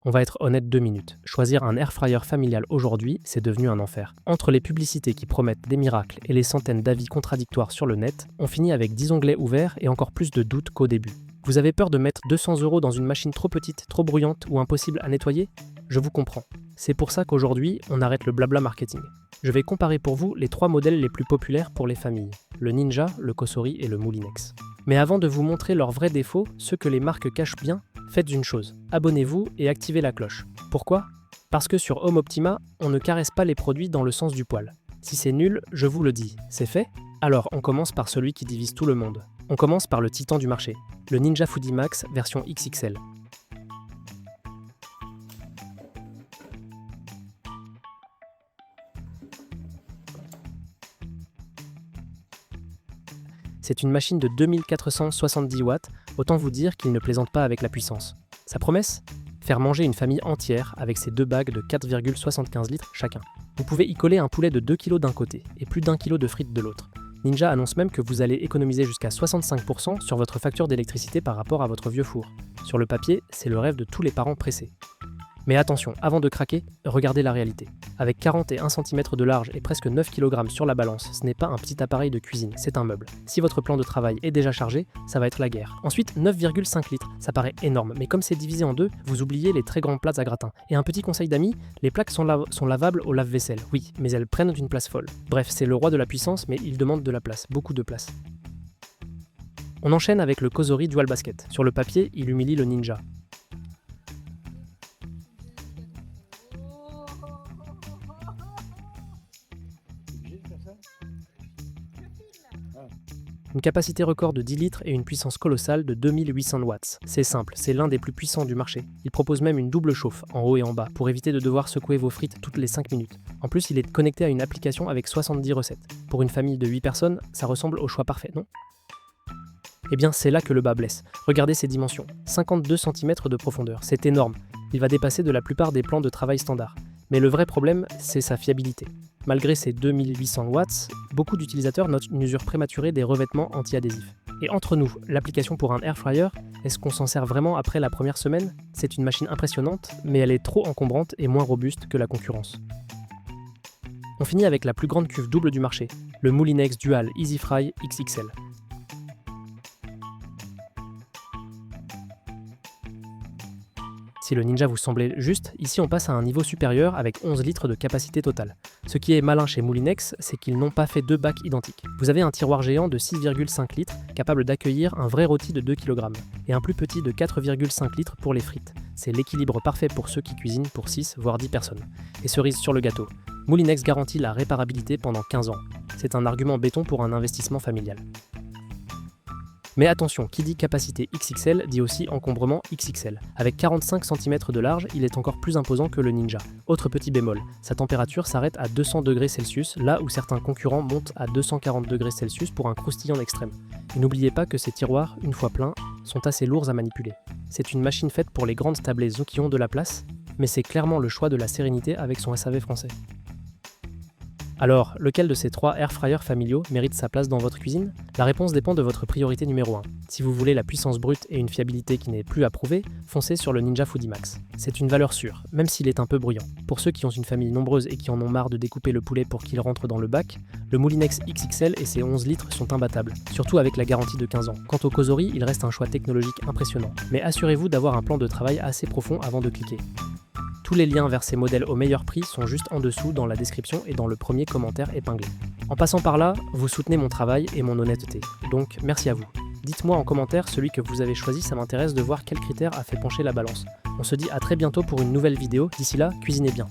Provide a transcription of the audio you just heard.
On va être honnête 2 minutes. Choisir un air fryer familial aujourd'hui, c'est devenu un enfer. Entre les publicités qui promettent des miracles et les centaines d'avis contradictoires sur le net, on finit avec 10 onglets ouverts et encore plus de doutes qu'au début. Vous avez peur de mettre 200 € dans une machine trop petite, trop bruyante ou impossible à nettoyer? Je vous comprends. C'est pour ça qu'aujourd'hui, on arrête le blabla marketing. Je vais comparer pour vous les 3 modèles les plus populaires pour les familles. Le Ninja, le Cosori et le Moulinex. Mais avant de vous montrer leurs vrais défauts, ceux que les marques cachent bien, faites une chose, abonnez-vous et activez la cloche. Pourquoi? Parce que sur Home Optima, on ne caresse pas les produits dans le sens du poil. Si c'est nul, je vous le dis, c'est fait? Alors on commence par celui qui divise tout le monde. On commence par le titan du marché, le Ninja Foodi Max version XXL. C'est une machine de 2470 watts, autant vous dire qu'il ne plaisante pas avec la puissance. Sa promesse? Faire manger une famille entière avec ses 2 bagues de 4,75 litres chacun. Vous pouvez y coller un poulet de 2 kg d'un côté et plus d'1 kg de frites de l'autre. Ninja annonce même que vous allez économiser jusqu'à 65% sur votre facture d'électricité par rapport à votre vieux four. Sur le papier, c'est le rêve de tous les parents pressés. Mais attention, avant de craquer, regardez la réalité. Avec 41 cm de large et presque 9 kg sur la balance, ce n'est pas un petit appareil de cuisine, c'est un meuble. Si votre plan de travail est déjà chargé, ça va être la guerre. Ensuite, 9,5 litres, ça paraît énorme, mais comme c'est divisé en deux, vous oubliez les très grandes plates à gratin. Et un petit conseil d'amis, les plaques sont lavables au lave-vaisselle, oui, mais elles prennent une place folle. Bref, c'est le roi de la puissance, mais il demande de la place, beaucoup de place. On enchaîne avec le Cosori Dual Basket. Sur le papier, il humilie le Ninja. Une capacité record de 10 litres et une puissance colossale de 2800 watts. C'est simple, c'est l'un des plus puissants du marché. Il propose même une double chauffe, en haut et en bas, pour éviter de devoir secouer vos frites toutes les 5 minutes. En plus, il est connecté à une application avec 70 recettes. Pour une famille de 8 personnes, ça ressemble au choix parfait, non? Eh bien, c'est là que le bas blesse. Regardez ses dimensions. 52 cm de profondeur, c'est énorme. Il va dépasser de la plupart des plans de travail standards. Mais le vrai problème, c'est sa fiabilité. Malgré ses 2800 watts, beaucoup d'utilisateurs notent une usure prématurée des revêtements anti-adhésifs. Et entre nous, l'application pour un air fryer, est-ce qu'on s'en sert vraiment après la première semaine? C'est une machine impressionnante, mais elle est trop encombrante et moins robuste que la concurrence. On finit avec la plus grande cuve double du marché, le Moulinex Dual Easy Fry XXL. Si le Ninja vous semblait juste, ici on passe à un niveau supérieur avec 11 litres de capacité totale. Ce qui est malin chez Moulinex, c'est qu'ils n'ont pas fait 2 bacs identiques. Vous avez un tiroir géant de 6,5 litres capable d'accueillir un vrai rôti de 2 kg et un plus petit de 4,5 litres pour les frites. C'est l'équilibre parfait pour ceux qui cuisinent pour 6 voire 10 personnes. Et cerise sur le gâteau, Moulinex garantit la réparabilité pendant 15 ans. C'est un argument béton pour un investissement familial. Mais attention, qui dit capacité XXL dit aussi encombrement XXL. Avec 45 cm de large, il est encore plus imposant que le Ninja. Autre petit bémol, sa température s'arrête à 200 degrés Celsius, là où certains concurrents montent à 240 degrés Celsius pour un croustillant extrême. Et n'oubliez pas que ces tiroirs, une fois pleins, sont assez lourds à manipuler. C'est une machine faite pour les grandes tablées qui ont de la place, mais c'est clairement le choix de la sérénité avec son SAV français. Alors, lequel de ces 3 air fryers familiaux mérite sa place dans votre cuisine? La réponse dépend de votre priorité numéro 1. Si vous voulez la puissance brute et une fiabilité qui n'est plus à prouver, foncez sur le Ninja Foodi Max. C'est une valeur sûre, même s'il est un peu bruyant. Pour ceux qui ont une famille nombreuse et qui en ont marre de découper le poulet pour qu'il rentre dans le bac, le Moulinex XXL et ses 11 litres sont imbattables, surtout avec la garantie de 15 ans. Quant au Cosori, il reste un choix technologique impressionnant. Mais assurez-vous d'avoir un plan de travail assez profond avant de cliquer. Tous les liens vers ces modèles au meilleur prix sont juste en dessous dans la description et dans le premier commentaire épinglé. En passant par là, vous soutenez mon travail et mon honnêteté, donc merci à vous. Dites-moi en commentaire celui que vous avez choisi, ça m'intéresse de voir quel critère a fait pencher la balance. On se dit à très bientôt pour une nouvelle vidéo, d'ici là, cuisinez bien.